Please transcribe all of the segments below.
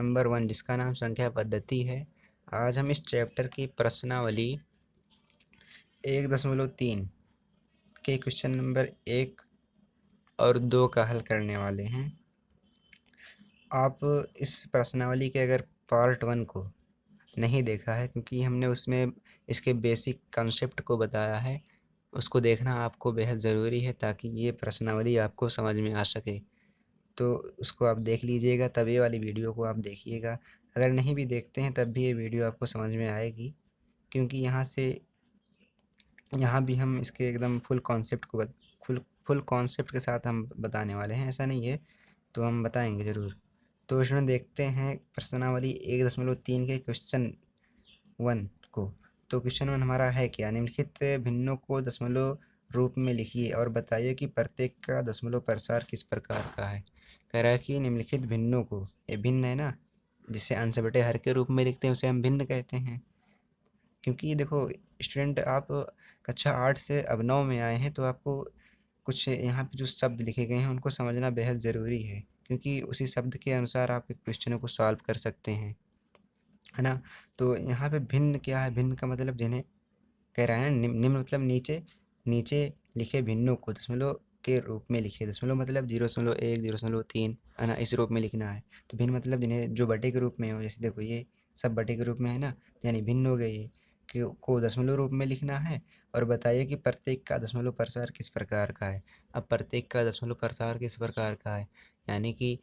Number 1 जिसका नाम संख्या पद्धति है। आज हम इस चैप्टर की प्रश्नावली 1.3 के क्वेश्चन नंबर 1 और 2 का हल करने वाले हैं। आप इस प्रश्नावली के अगर पार्ट 1 को नहीं देखा है, क्योंकि हमने उसमें इसके बेसिक कंसेप्ट को बताया है, उसको देखना आपको बेहद ज़रूरी है ताकि ये प्रश्नावली आपको समझ में आ सके। तो उसको आप देख लीजिएगा, तब ये वाली वीडियो को आप देखिएगा। अगर नहीं भी देखते हैं तब भी ये वीडियो आपको समझ में आएगी, क्योंकि यहाँ भी हम इसके एकदम फुल कॉन्सेप्ट के साथ हम बताने वाले हैं। ऐसा नहीं है, तो हम बताएंगे ज़रूर। तो इसमें देखते हैं प्रश्नावली 1.3 के क्वेश्चन 1 को। तो क्वेश्चन 1 हमारा है क्या? निम्नलिखित भिन्नों को दशमलव रूप में लिखिए और बताइए कि प्रत्येक का दशमलव प्रसार किस प्रकार का है। कह रहा है कि निम्नलिखित भिन्नों को, ये भिन्न है ना, जिसे अंश बटे हर के रूप में लिखते हैं उसे हम भिन्न कहते हैं। क्योंकि देखो स्टूडेंट, आप कक्षा 8 से अब 9 में आए हैं, तो आपको कुछ यहाँ पे जो शब्द लिखे गए हैं उनको समझना बेहद ज़रूरी है, क्योंकि उसी शब्द के अनुसार आप क्वेश्चनों को सॉल्व कर सकते हैं, है ना। तो यहाँ पे भिन्न क्या है? भिन्न का मतलब जिन्हें कह रहा है ना, निम्न मतलब नीचे नीचे लिखे भिन्नों को दशमलव के रूप में लिखे। दशमलव मतलब 0.1, 0.3, है ना, इस रूप में लिखना है। तो भिन्न मतलब जिन्हें जो बटे के रूप में हो, जैसे देखो ये सब बटे के रूप में है ना, यानी भिन्न हो गए ये को दशमलव रूप में लिखना है। और बताइए कि प्रत्येक का दशमलव प्रसार किस प्रकार का है। अब प्रत्येक का दशमलव प्रसार किस प्रकार का है, यानी कि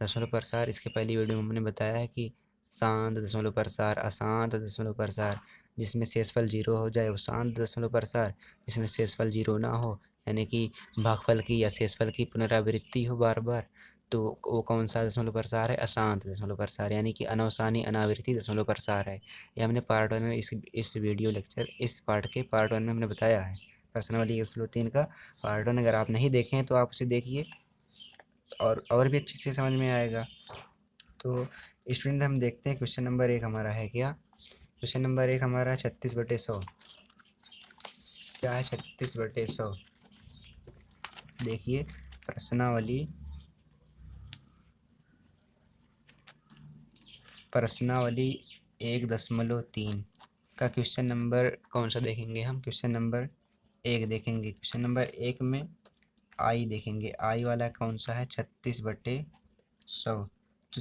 दशमलव प्रसार इसके पहली वीडियो में हमने बताया है कि शांत दशमलव प्रसार, अशांत दशमलव प्रसार, जिसमें शेषफल 0 हो जाए वो शांत दशमलव प्रसार, जिसमें शेषफल 0 ना हो, यानी कि भागफल की या शेषफल की पुनरावृत्ति हो बार बार, तो वो कौन सा दशमलव प्रसार है? अशांत दशमलव प्रसार, यानी कि अनवसानी अनावृत्ति दशमलव प्रसार है। ये हमने पार्ट 1 में इस वीडियो लेक्चर इस पार्ट के पार्ट 1 में हमने बताया है। प्रश्नावली 1.3 का पार्ट 1 अगर आप नहीं देखें हैं तो आप उसे देखिए, और भी अच्छे से समझ में आएगा। तो स्टूडेंट, हम देखते हैं क्वेश्चन नंबर 1 हमारा है क्या। क्वेश्चन नंबर 1 हमारा 36/100। क्या है 36/100? देखिए प्रश्नावली प्रश्नावली 1.3 का क्वेश्चन नंबर कौन सा देखेंगे हम? क्वेश्चन नंबर 1 देखेंगे। क्वेश्चन नंबर 1 में आई देखेंगे। आई वाला कौन सा है? 36/100। तो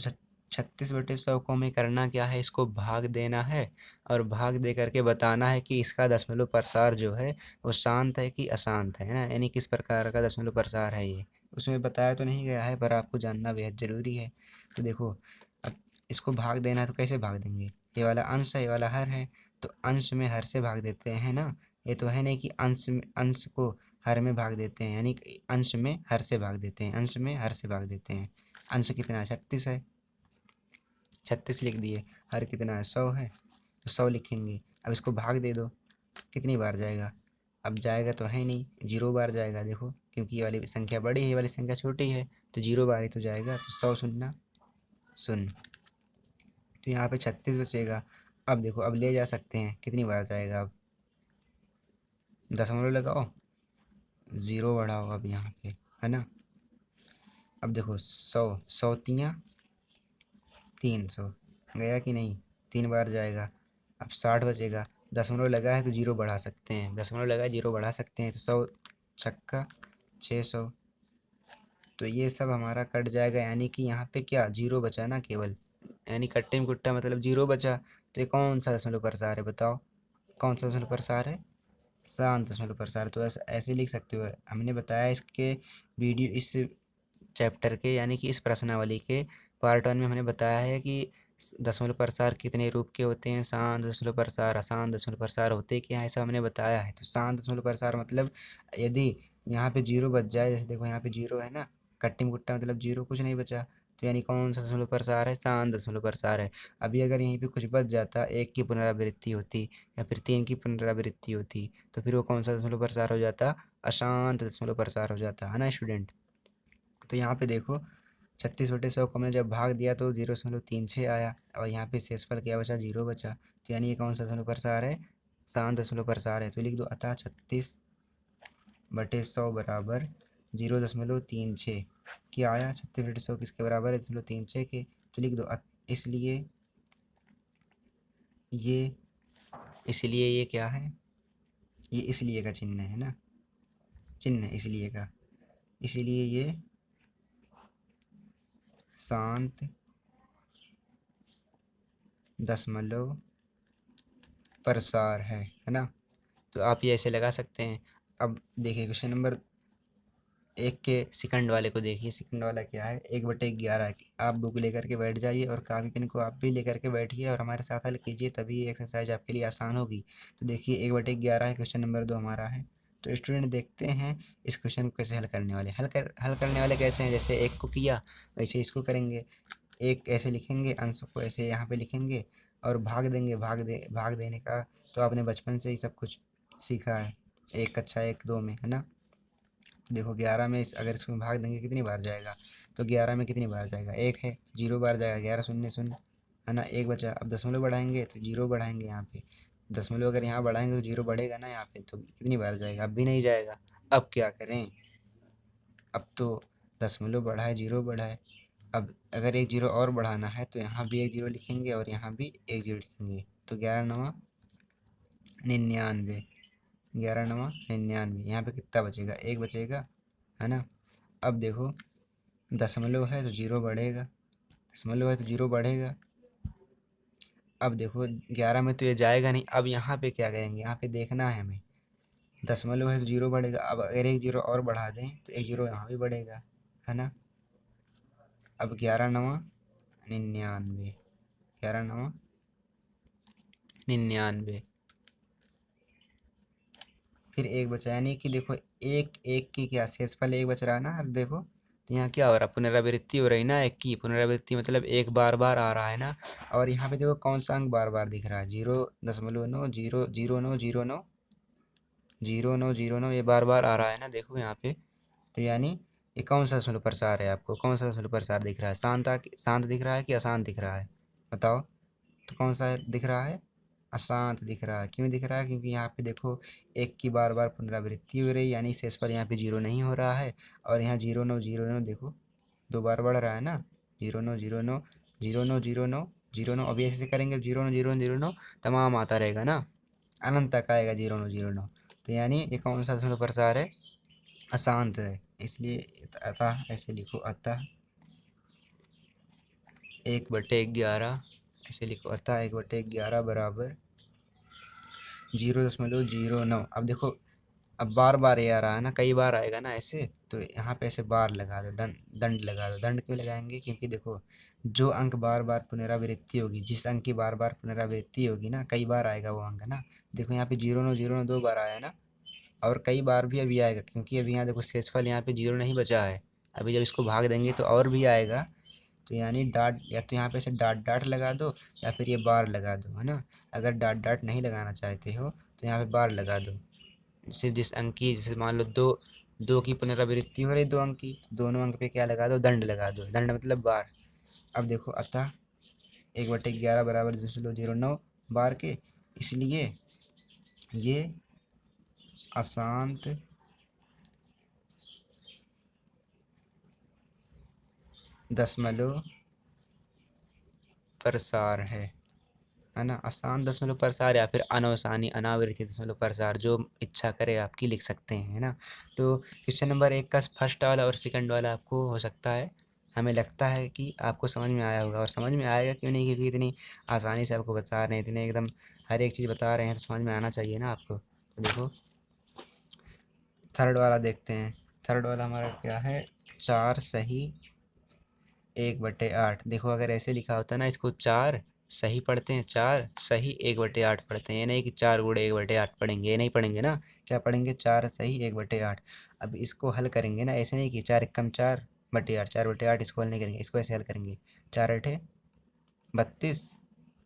36/100 को हमें करना क्या है? इसको भाग देना है, और भाग दे करके बताना है कि इसका दशमलव प्रसार जो है वो शांत है कि अशांत है ना, यानी किस प्रकार का दशमलव प्रसार है ये। उसमें बताया तो नहीं गया है, पर आपको जानना बेहद ज़रूरी है। तो देखो, अब इसको भाग देना है तो कैसे भाग देंगे? ये वाला अंश है, ये वाला हर है, तो अंश में हर से भाग देते हैं ना। ये तो है नहीं कि अंश को हर में भाग देते हैं, यानी कि अंश में हर से भाग देते हैं, अंश में हर से भाग देते हैं। अंश कितना है? 36 है, 36 लिख दिए। हर कितना है? 100 है, तो 100 लिखेंगे। अब इसको भाग दे दो, कितनी बार जाएगा? अब जाएगा तो है नहीं, 0 बार जाएगा। देखो, क्योंकि ये वाली संख्या बड़ी है, ये वाली संख्या छोटी है, तो 0 बार ही तो जाएगा। तो 100 शून्य शून्य, तो यहाँ पे 36 बचेगा। अब देखो, अब ले जा सकते हैं, कितनी बार जाएगा? अब दशमलव लगाओ, 0 बढ़ाओ अब यहाँ पे, है ना। अब देखो 100, 100 तियाँ 300, गया कि नहीं? 3 बार जाएगा। अब 60 बचेगा। दशमलव लगा है तो 0 बढ़ा सकते हैं, दशमलव लगा है 0 बढ़ा सकते हैं, तो 100 छक्का 600। तो ये सब हमारा कट जाएगा, यानी कि यहाँ पे क्या 0 बचा ना केवल, यानी कट्टे में कुट्टा मतलब 0 बचा। तो ये कौन सा दशमलव प्रसार है? बताओ कौन सा दशमलव प्रसार है? शांत दशमलव प्रसार। तो ऐसे लिख सकते हो। हमने बताया इसके वीडियो इस चैप्टर के, यानी कि इस प्रश्नावली के पार्ट 1 में हमने बताया है कि दशमलव प्रसार कितने रूप के होते हैं, शांत दशमलव प्रसार, अशांत दशमलव प्रसार होते क्या है, ऐसा हमने बताया है। तो शांत दशमलव प्रसार मतलब यदि यहाँ पे 0 बच जाए, जैसे देखो यहाँ पे 0 है ना, कट्टी मुट्टा मतलब 0, कुछ नहीं बचा, तो यानी कौन सा दशमलव प्रसार है? शांत दशमलव प्रसार है। अभी अगर यहीं पे कुछ बच जाता, 1 की पुनरावृत्ति होती या फिर 3 की पुनरावृत्ति होती, तो फिर वो कौन सा दशमलव प्रसार हो जाता? अशांत दशमलव प्रसार हो जाता, है ना स्टूडेंट। तो यहाँ पे देखो 36/100 को हमने जब भाग दिया तो 0.36 आया, और यहाँ पे शेषफल क्या बचा? 0 बचा। तो यानी ये कौन सा दशमलव प्रसार है? शांत दशमलव प्रसार है। तो लिख दो, अतः 36/100 बराबर 0.36। क्या आया? 36/100 किसके बराबर है? 0.36 के। तो लिख दो इसलिए ये इसलिए ये क्या है, ये इसलिए का चिन्ह है ना, चिन्ह इसलिए का, इसलिए ये शांत दशमलव प्रसार है ना। तो आप ये ऐसे लगा सकते हैं। अब देखिए क्वेश्चन नंबर 1 के सेकंड वाले को देखिए, सेकंड वाला क्या है, 1/11। आप बुक लेकर के बैठ जाइए और कापी पेन को आप भी लेकर के बैठिए और हमारे साथ हल कीजिए, तभी ये एक्सरसाइज आपके लिए आसान होगी। तो देखिए 1/11 है, क्वेश्चन नंबर 2 हमारा है। तो स्टूडेंट देखते हैं इस क्वेश्चन को कैसे हल करने वाले, हल करने वाले कैसे हैं, जैसे एक को किया वैसे इसको करेंगे। एक ऐसे लिखेंगे, अंश को ऐसे यहाँ पे लिखेंगे और भाग देंगे, भाग देने का तो आपने बचपन से ही सब कुछ सीखा है, एक कक्षा 1-2 में, है ना। देखो 11 में अगर इसको भाग देंगे कितनी बार जाएगा, तो 11 में कितनी बार जाएगा, 1 है, 0 बार जाएगा, 11 शून्य शून्य, है ना, 1 बचा। अब दशमलव बढ़ाएंगे तो 0 बढ़ाएंगे यहाँ पे, दशमलव अगर यहाँ बढ़ाएंगे तो 0 बढ़ेगा ना यहाँ पे, तो कितनी बार जाएगा, अब भी नहीं जाएगा। अब क्या करें, अब तो दशमलव बढ़ा है, 0 बढ़ा है, अब अगर 1 0 और बढ़ाना है तो यहाँ भी 1 0 लिखेंगे और यहाँ भी 1 0 लिखेंगे, तो 11 9 99, 11 9 99, यहाँ पे कितना बचेगा, 1 बचेगा, है ना। अब देखो दशमलव है तो 0 बढ़ेगा, दशमलव है तो 0 बढ़ेगा। अब देखो 11 में तो ये जाएगा नहीं, अब यहाँ पे क्या करेंगे, यहाँ पे देखना है हमें, दशमलव है तो 0 बढ़ेगा, अब अगर 1 0 और बढ़ा दें तो 1 0 यहाँ भी बढ़ेगा, है ना। अब 11 9 99, 11 9 99, फिर 1 बचा, यानी कि देखो एक एक की क्या शेषफल 1 बच रहा है ना। अब देखो तो यहाँ क्या हो रहा है, पुनरावृत्ति हो रही ना, एक की पुनरावृत्ति मतलब एक बार बार आ रहा है ना। और यहाँ पे देखो कौन सा अंक बार बार दिख रहा है, 0.9 0 0 9 0 9 0 9 0 9, ये बार बार आ रहा है ना, देखो यहाँ पे। तो यानी ये कौन सा दशमलव प्रसार है, आपको कौन सा दशमलव प्रसार दिख रहा है, शांत दिख रहा है कि अशांत दिख रहा है, बताओ। तो कौन सा दिख रहा है, अशांत दिख रहा है। क्यों दिख रहा है, क्योंकि यहाँ पे देखो एक की बार बार पुनरावृत्ति हो रही, यानी शेषफल यहाँ पे 0 नहीं हो रहा है। और यहाँ 0 9 0 9 देखो 2 बार बढ़ रहा है ना, 0 9 0 9 0 9 0 9 0 9। अब ऐसे करेंगे 0 9 0 0 9 तमाम आता रहेगा ना, अनंत तक आएगा 0 9 0 9। तो यानी ये कौन सा दशमलव प्रसार है, अशांत है। इसलिए अतः ऐसे लिखो, अतः 1/11, ऐसे लिखो, अतः 1/11 बराबर 0.09। अब देखो अब बार बार ये आ रहा है ना, कई बार आएगा ना ऐसे, तो यहाँ पे ऐसे बार लगा दो, दंड लगा दो। दंड क्यों लगाएंगे, क्योंकि देखो जो अंक बार बार पुनरावृत्ति होगी, जिस अंक की बार बार पुनरावृत्ति होगी ना, कई बार आएगा वो अंक ना। देखो यहाँ पे 0 9 0 9 2 बार आया ना, और कई बार भी अभी आएगा, क्योंकि अभी यहाँ देखो शेषफल यहाँ पे 0 नहीं बचा है। अभी जब इसको भाग देंगे तो और भी आएगा। तो यानी डाट, या तो यहाँ पे से डाट डाट लगा दो या फिर ये बार लगा दो, है ना। अगर डाट डाट नहीं लगाना चाहते हो तो यहाँ पे बार लगा दो। जैसे जिस अंक की, जैसे मान लो दो, दो की पुनरावृत्ति हो रही, 2 अंक की, दोनों अंक पे क्या लगा दो, दंड लगा दो, दंड मतलब बार। अब देखो अतः 1/11 बराबर 0.09 बार के, इसलिए ये अशांत दशमलव प्रसार है ना। अशांत दशमलव प्रसार या फिर अनवसानी अनावृत्ति दशमलव प्रसार, जो इच्छा करे आपकी लिख सकते हैं, है ना। तो क्वेश्चन नंबर 1 का फर्स्ट वाला और सेकंड वाला आपको हो सकता है, हमें लगता है कि आपको समझ में आया होगा। और समझ में आएगा क्यों नहीं, क्योंकि इतनी आसानी से आपको बता रहे हैं, इतने एकदम हर एक चीज़ बता रहे हैं, तो समझ में आना चाहिए ना आपको। तो देखो थर्ड वाला देखते हैं। थर्ड वाला हमारा क्या है, 4 सही 1/8। देखो अगर ऐसे लिखा होता ना, इसको 4 सही पढ़ते हैं, 4 सही 1/8 पढ़ते हैं, ये नहीं कि 4 गुणे 1/8 पढ़ेंगे, ये नहीं पढ़ेंगे ना। क्या पढ़ेंगे, 4 सही 1/8। अब इसको हल करेंगे ना, ऐसे नहीं कि 4 एकम 4/8, 4/8 इसको हल नहीं करेंगे, इसको ऐसे हल करेंगे, 4 अठे 32।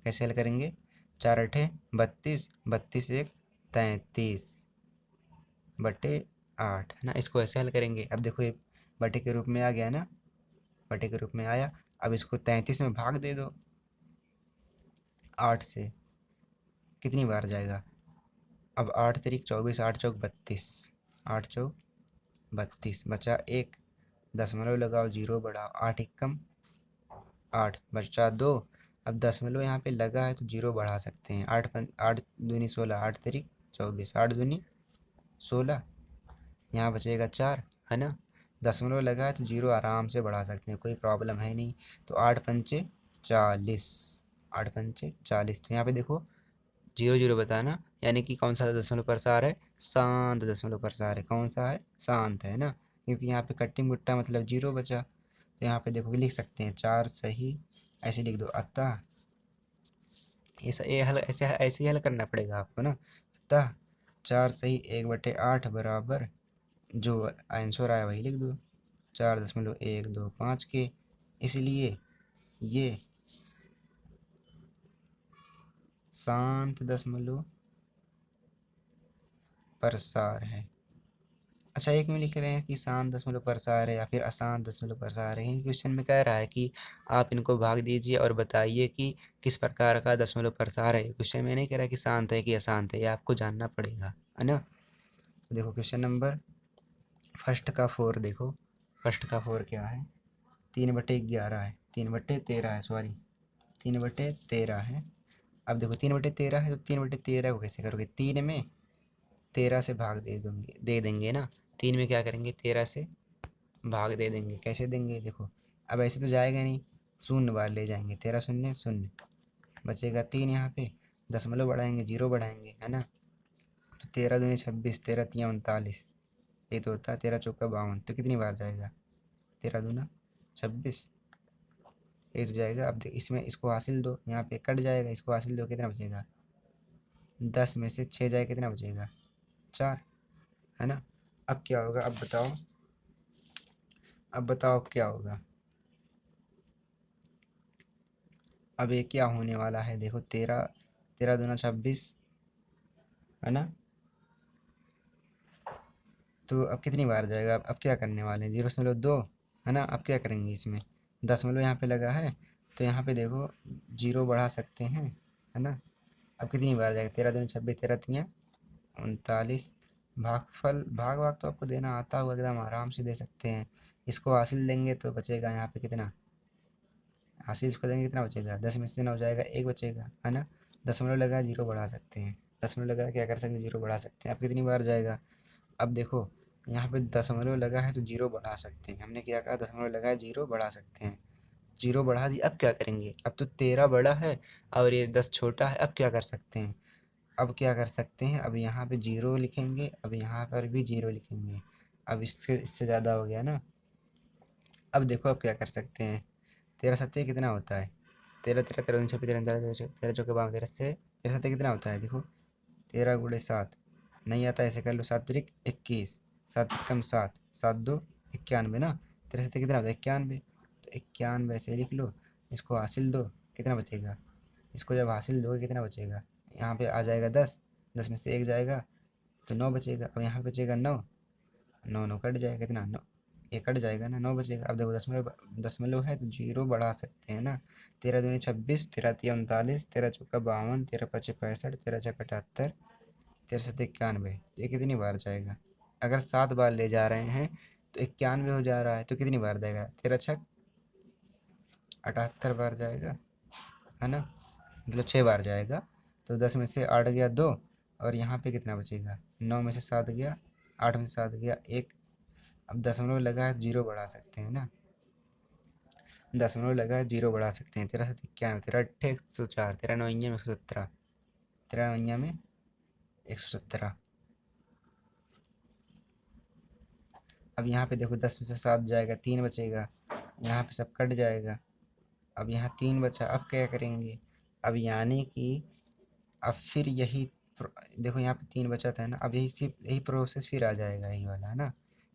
कैसे हल करेंगे, 4 अठे 32, 32 एक 33/8, है ना। इसको ऐसे हल करेंगे। अब देखो ये बटे के रूप में आ गया ना, बटे के रूप में आया। अब इसको 33 में भाग दे दो 8 से, कितनी बार जाएगा, अब 8 तिरिक 24, 8 चौक 32, 8 चौक 32, बचा एक, दशमलव लगाओ 0 बढ़ाओ, 8 एकम 8, बचा 2, अब दशमलव यहाँ पे लगा है तो जीरो बढ़ा सकते हैं। आठ दूनी 16, 8 तिरिक 24, 8 दूनी 16, यहाँ बचेगा 4, है ना। दशमलव लगा है तो जीरो आराम से बढ़ा सकते हैं, कोई प्रॉब्लम है नहीं। तो 8 पंचे 40, 8 पंचे 40। तो यहाँ पे देखो जीरो जीरो बताना, यानी कि कौन सा दशमलव प्रसार है, शांत दशमलव प्रसार है। कौन सा है, शांत है ना, क्योंकि यहाँ पे कट्टी मुट्टा मतलब जीरो बचा। तो यहाँ पे देखो लिख सकते हैं 4 सही, ऐसे लिख दो। अतः ये हल ऐसे ऐसे ही हल करना पड़ेगा आपको ना। अतः 4 सही 1/8 बराबर, जो आंसर आया वही लिख दो, 4.125 के। इसलिए ये शांत दशमलव प्रसार है। अच्छा, एक में लिख रहे हैं कि शांत दशमलव प्रसार है या फिर अशांत दशमलव प्रसार है। क्वेश्चन में कह रहा है कि आप इनको भाग दीजिए और बताइए कि किस प्रकार का दशमलव प्रसार है। क्वेश्चन में नहीं कह रहा है कि शांत है कि अशांत है, ये आपको जानना पड़ेगा, है ना। देखो क्वेश्चन नंबर फर्स्ट का 4 देखो। फर्स्ट का 4 क्या है, 3/11 है, 3/13 है, सॉरी 3/13 है। अब देखो 3/13 है तो 3/13 को कैसे करोगे, 3 में 13 से भाग दे देंगे ना। 3 में क्या करेंगे, 13 से भाग दे देंगे। कैसे देंगे देखो, अब ऐसे तो जाएगा नहीं, शून्य बार ले जाएंगे, 13 शून्य शून्य, बचेगा 3। यहाँ पे दशमलव बढ़ाएंगे, जीरो बढ़ाएंगे, है ना। तो 13 दूनी 26, 13 तिया 39, ये तो होता है 13 चौका 52। तो कितनी बार जाएगा, 13 दूना 26, ये तो जाएगा। अब इसमें इसको हासिल दो, यहाँ पे कट जाएगा, इसको हासिल दो, कितना बचेगा, 10 में से 6 जाए कितना बचेगा, 4, है ना। अब क्या होगा, अब बताओ, अब बताओ अब क्या होगा। अब ये क्या होने वाला है, देखो 13, 13 दूना 26, है ना। तो अब कितनी बार जाएगा, अब क्या करने वाले हैं, 0.2, है ना। अब क्या करेंगे, इसमें दशमलव यहाँ पे लगा है तो यहाँ पे देखो जीरो बढ़ा सकते हैं, है ना। अब कितनी बार जाएगा, 13 दूनी 26, 13 तिया 39। भागफल भाग भाग तो आपको देना आता हुआ एकदम आराम से दे सकते हैं। इसको हासिल देंगे तो बचेगा यहाँ पे कितना, हासिल इसको देंगे कितना बचेगा, 10 में से 9 जाएगा, 1 बचेगा, है ना। दशमलव लगा जीरो बढ़ा सकते हैं, दशमलव लगा क्या कर सकते हैं, जीरो बढ़ा सकते हैं। अब कितनी बार जाएगा, अब देखो यहाँ पे दशमलव लगा है तो जीरो बढ़ा सकते हैं। हमने क्या कहा, दशमलव लगा है जीरो बढ़ा सकते हैं, जीरो बढ़ा दी। अब क्या करेंगे, अब तो 13 बड़ा है और ये 10 छोटा है। अब क्या कर सकते हैं, अब क्या कर सकते हैं, अब यहाँ पे जीरो लिखेंगे, अब यहाँ पर भी जीरो लिखेंगे। अब इससे ज़्यादा हो गया ना। अब देखो अब क्या कर सकते हैं, 13 सत्ते कितना होता है, 13 13 13 छब्बीस 13 13 चौके 52, 13 से 13 सत्ते कितना होता है, देखो 13 × 7 नहीं आता, ऐसे कर लो, 7 × 21, 7 × 7, 7 2 91 ना। 13 सत्ते कितना होता है, 91। तो 91 ऐसे लिख लो, इसको हासिल दो, कितना बचेगा, इसको जब हासिल दोगे कितना बचेगा, यहाँ पे आ जाएगा 10, 10 में से 1 जाएगा तो 9 बचेगा। अब यहाँ बचेगा 9, 9 9 कट जाएगा, कितना 9, ये कट जाएगा ना, 9 बचेगा। अब देखो दशमलव दशमलव है तो जीरो बढ़ा सकते हैं ना। 13 दूनी 26, 13 तिया 39, 13 चौका 52, 13 पचे 65, 13 छक्का 78, 13 सत्ते 91। ये कितनी बार जाएगा, अगर 7 बार ले जा रहे हैं तो 91 हो जा रहा है, तो कितनी बार जाएगा, 13 छक 78 बार जाएगा, है ना। मतलब 6 बार जाएगा। तो 10 में से 8 गया 2, और यहाँ पे कितना बचेगा, 9 में से 7 गया, 8 में से 7 गया 1। अब दशमलव लगा है तो जीरो बढ़ा सकते हैं ना, दशमलव लगा है जीरो बढ़ा सकते हैं। 13 7 91, 13 8 104, 13 9 में 117, 13 9 में 117। अब यहाँ पे देखो 10 में से 7 जाएगा, 3 बचेगा, यहाँ पे सब कट जाएगा। अब यहाँ 3 बचा, अब क्या करेंगे, अब यानी कि अब फिर यही देखो यहाँ पे 3 बचा था ना, अब यही सिर्फ यही प्रोसेस फिर आ जाएगा, यही वाला, है ना।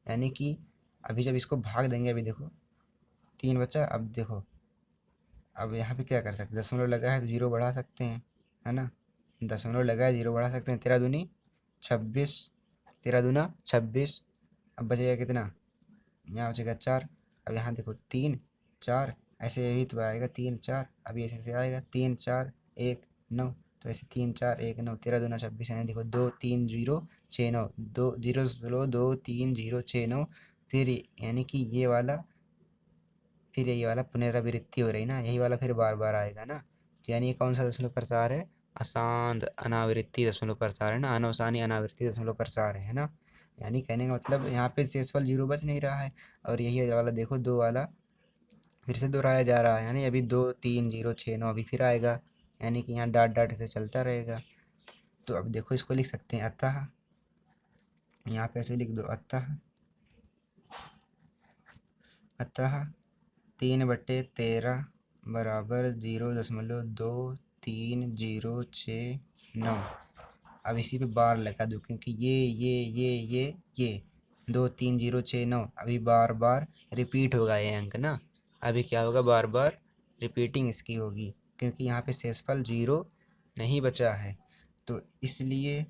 यानी कि अभी जब इसको भाग देंगे, अभी देखो 3 बचा, अब देखो अब यहाँ पे क्या कर सकते हैं, दशमलव लगा है तो जीरो बढ़ा सकते हैं, है ना। दशमलव लगा है जीरो बढ़ा सकते हैं, 13 दूनी 26, 13 दूना 26। अब बचेगा कितना, यहाँ बचेगा 4। अब यहाँ देखो 3 4, ऐसे ही तो आएगा 3 4, अभी ऐसे ऐसे आएगा 3 4 1 9। तो ऐसे 3 4 1 9, 13 दूना 26, यानी देखो 2 3 0 6 9, 2 0 2 3 0 6 9। फिर यानी कि ये वाला, फिर यही वाला पुनरावृत्ति हो रही ना, यही वाला फिर बार बार आएगा ना। तो यानी ये कौन सा दशमलव प्रसार है? अशांत अनावृत्ति दशमलव प्रसार है ना, अनवसानी अनावृत्ति दशमलव प्रसार है ना। यानी कहने का मतलब यहाँ पे शेषफल 0 बच नहीं रहा है। और यही वाला देखो 2 वाला फिर से दोहराया जा रहा है, यानी अभी 2 3 0 6 9 अभी फिर आएगा, यानी कि यहाँ डाट डाट से चलता रहेगा। तो अब देखो इसको लिख सकते हैं अतः, यहाँ पे ऐसे लिख दो अतः 3/13 बराबर 0.2306 9। अब इसी पे बार लगा दो, क्योंकि ये 23069 अभी बार बार रिपीट होगा ये अंक ना। अभी क्या होगा, बार बार रिपीटिंग इसकी होगी, क्योंकि यहाँ पे शेषफल 0 नहीं बचा है। तो इसलिए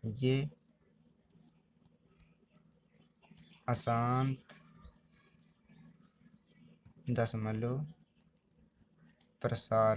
ये अशांत दशमलव प्रसार